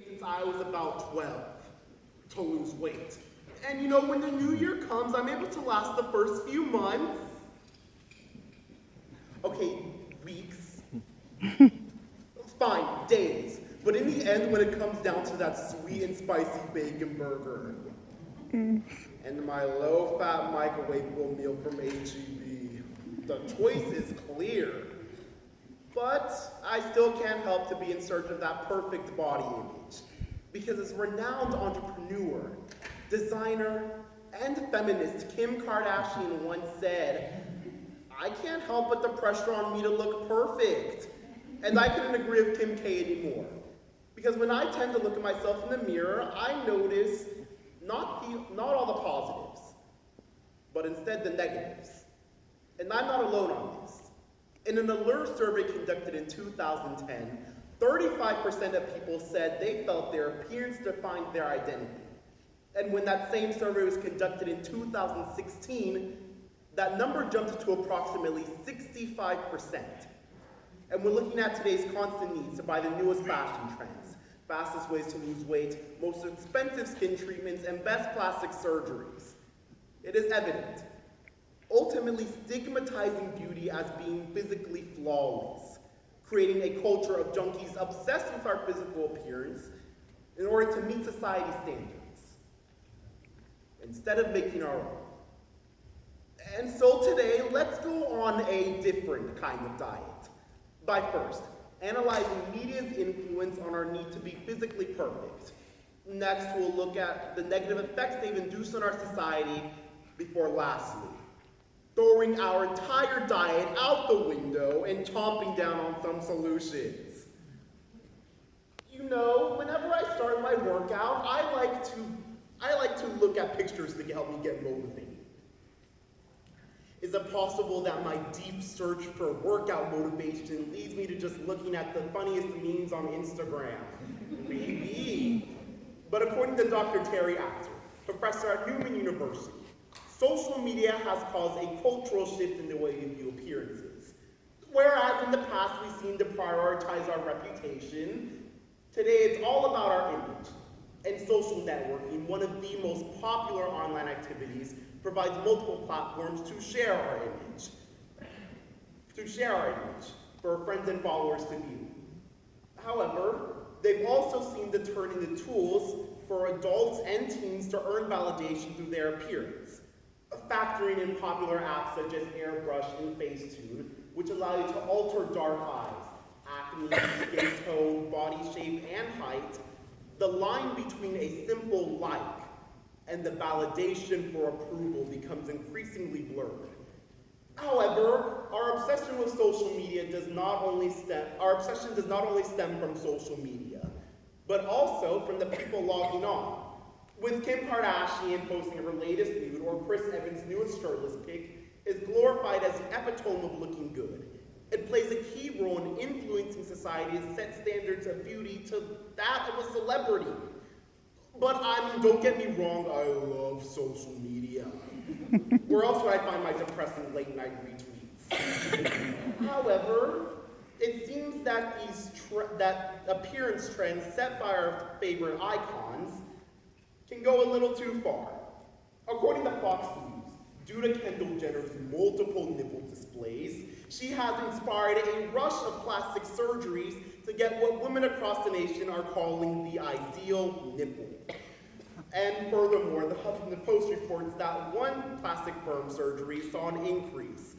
since I was about 12 to lose weight. And you know, when the new year comes, I'm able to last the first few months. Okay, weeks. Fine, days. But in the end, when it comes down to that sweet and spicy bacon burger and my low-fat microwavable meal from H-E-B, the choice is clear. But I still can't help to be in search of that perfect body image. Because as renowned entrepreneur, designer, and feminist Kim Kardashian once said, I can't help but the pressure on me to look perfect. And I couldn't agree with Kim K anymore. Because when I tend to look at myself in the mirror, I notice not all the positives, but instead the negatives. And I'm not alone on this. In an Allure survey conducted in 2010, 35% of people said they felt their appearance defined their identity. And when that same survey was conducted in 2016, that number jumped to approximately 65%. And we're looking at today's constant need to buy the newest fashion trends, fastest ways to lose weight, most expensive skin treatments, and best plastic surgeries. It is evident, ultimately stigmatizing beauty as being physically flawless, creating a culture of junkies obsessed with our physical appearance in order to meet society standards, instead of making our own. And so today, let's go on a different kind of diet. By first, analyzing media's influence on our need to be physically perfect. Next, we'll look at the negative effects they've induced on our society, before lastly, throwing our entire diet out the window and chomping down on some solutions. You know, whenever I start my workout, I like to look at pictures to help me get motivated. Is it possible that my deep search for workout motivation leads me to just looking at the funniest memes on Instagram? Maybe. But according to Dr. Terry Apter, professor at Newman University, social media has caused a cultural shift in the way we view appearances. Whereas in the past we seemed to prioritize our reputation, today it's all about our image. And social networking, one of the most popular online activities, provides multiple platforms to share our image. For friends and followers to view. However, they've also seemed to turn into tools for adults and teens to earn validation through their appearance, factoring in popular apps such as Airbrush and Facetune, which allow you to alter dark eyes, acne, skin tone, body shape, and height. The line between a simple like and the validation for approval becomes increasingly blurred. However, our obsession with social media does not only stem from social media, but also from the people logging on. With Kim Kardashian posting her latest nude or Chris Evans' newest shirtless pic is glorified as the epitome of looking good. It plays a key role in influencing society to set standards of beauty to that of a celebrity. But I mean, don't get me wrong, I love social media. Where else would I find my depressing late night retweets? However, it seems that that appearance trends set by our favorite icons can go a little too far. According to Fox News, due to Kendall Jenner's multiple nipple displays, she has inspired a rush of plastic surgeries to get what women across the nation are calling the ideal nipple. And furthermore, the Huffington Post reports that one plastic firm surgery saw an increase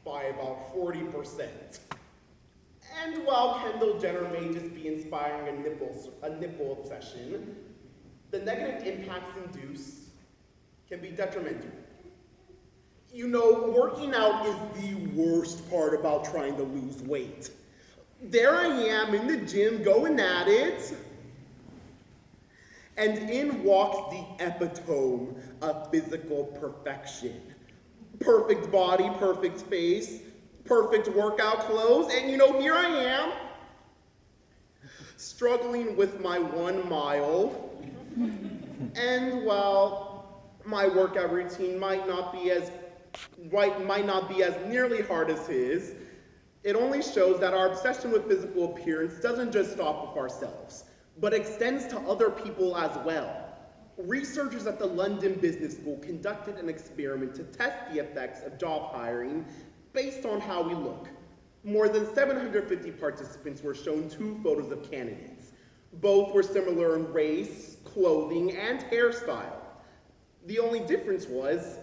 by about 40%. And while Kendall Jenner may just be inspiring a nipple obsession, the negative impacts induced can be detrimental. You know, working out is the worst part about trying to lose weight. There I am in the gym going at it, and in walks the epitome of physical perfection. Perfect body, perfect face, perfect workout clothes, and you know, here I am, struggling with my 1 mile, and while my workout routine might not be as nearly hard as his, it only shows that our obsession with physical appearance doesn't just stop with ourselves. but extends to other people as well. Researchers at the London Business School conducted an experiment to test the effects of job hiring based on how we look. More than 750 participants were shown 2 photos of candidates. Both were similar in race, clothing, and hairstyle. The only difference was,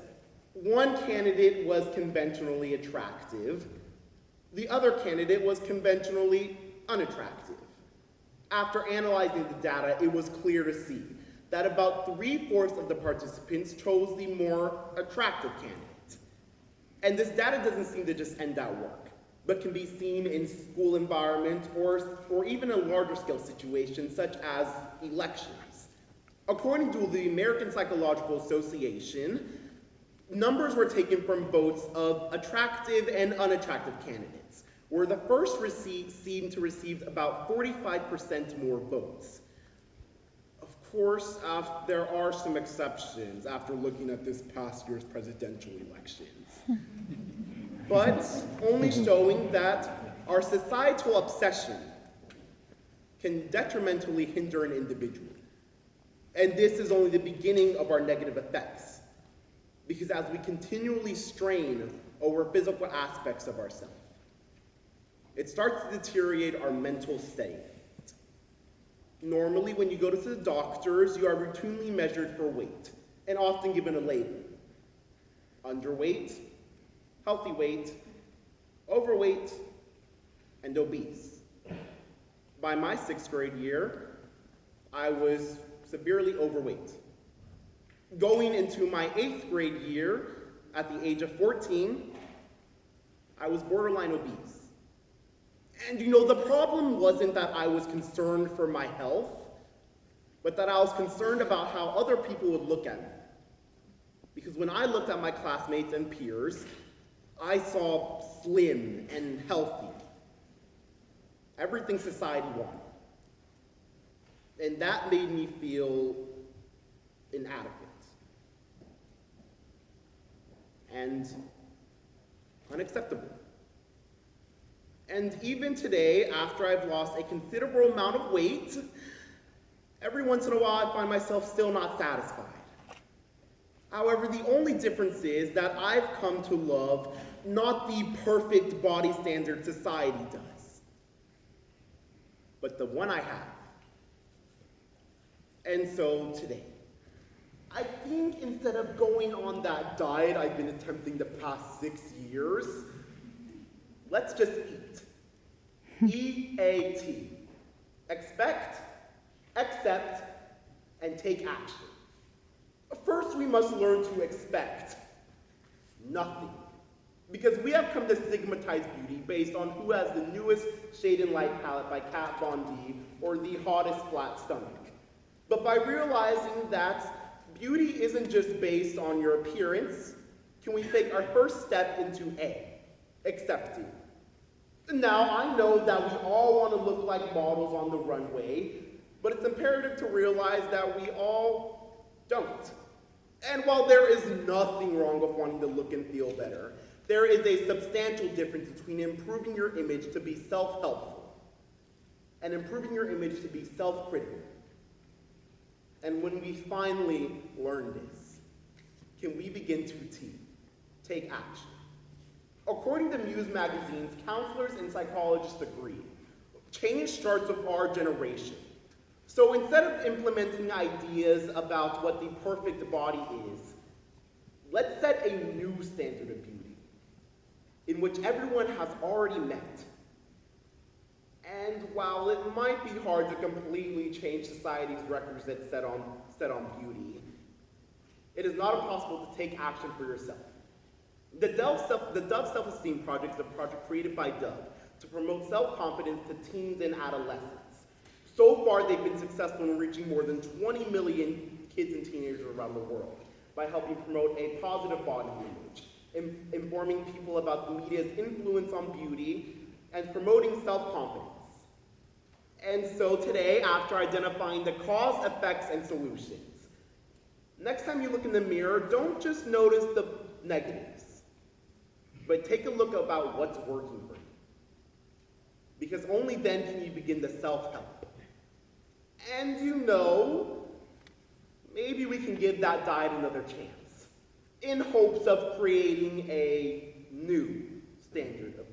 one candidate was conventionally attractive, the other candidate was conventionally unattractive. After analyzing the data, it was clear to see that about 3/4 of the participants chose the more attractive candidate. And this data doesn't seem to just end at work, but can be seen in school environments or even in larger scale situations such as elections. According to the American Psychological Association, numbers were taken from votes of attractive and unattractive candidates, where the first seemed to receive about 45% more votes. Of course, there are some exceptions after looking at this past year's presidential elections, but only showing that our societal obsession can detrimentally hinder an individual. And this is only the beginning of our negative effects, because as we continually strain over physical aspects of ourselves, it starts to deteriorate our mental state. Normally, when you go to the doctors, you are routinely measured for weight and often given a label: underweight, healthy weight, overweight, and obese. By my 6th grade year, I was severely overweight. Going into my 8th grade year, at the age of 14, I was borderline obese. And you know, the problem wasn't that I was concerned for my health, but that I was concerned about how other people would look at me. Because when I looked at my classmates and peers, I saw slim and healthy. Everything society wanted. And that made me feel inadequate and unacceptable. And even today, after I've lost a considerable amount of weight, every once in a while I find myself still not satisfied. However, the only difference is that I've come to love not the perfect body standard society does, but the one I have. And so today, I think instead of going on that diet I've been attempting the past 6 years, let's just eat. EAT. Expect, accept, and take action. First, we must learn to expect nothing, because we have come to stigmatize beauty based on who has the newest Shade and Light palette by Kat Von D or the hottest flat stomach. But by realizing that beauty isn't just based on your appearance, can we take our first step into accepting. Now, I know that we all want to look like models on the runway, but it's imperative to realize that we all don't. And while there is nothing wrong with wanting to look and feel better, there is a substantial difference between improving your image to be self-helpful and improving your image to be self-critical. And when we finally learn this, can we begin to take action? According to Muse magazine's counselors and psychologists agree, change starts with our generation. So instead of implementing ideas about what the perfect body is, let's set a new standard of beauty in which everyone has already met. And while it might be hard to completely change society's requisite set on beauty, it is not impossible to take action for yourself. The Dove Self-Esteem Project is a project created by Dove to promote self-confidence to teens and adolescents. So far, they've been successful in reaching more than 20 million kids and teenagers around the world by helping promote a positive body image, informing people about the media's influence on beauty, and promoting self-confidence. And so today, after identifying the cause, effects, and solutions, next time you look in the mirror, don't just notice the negatives, but take a look about what's working for you. Because only then can you begin the self-help. And you know, maybe we can give that diet another chance in hopes of creating a new standard of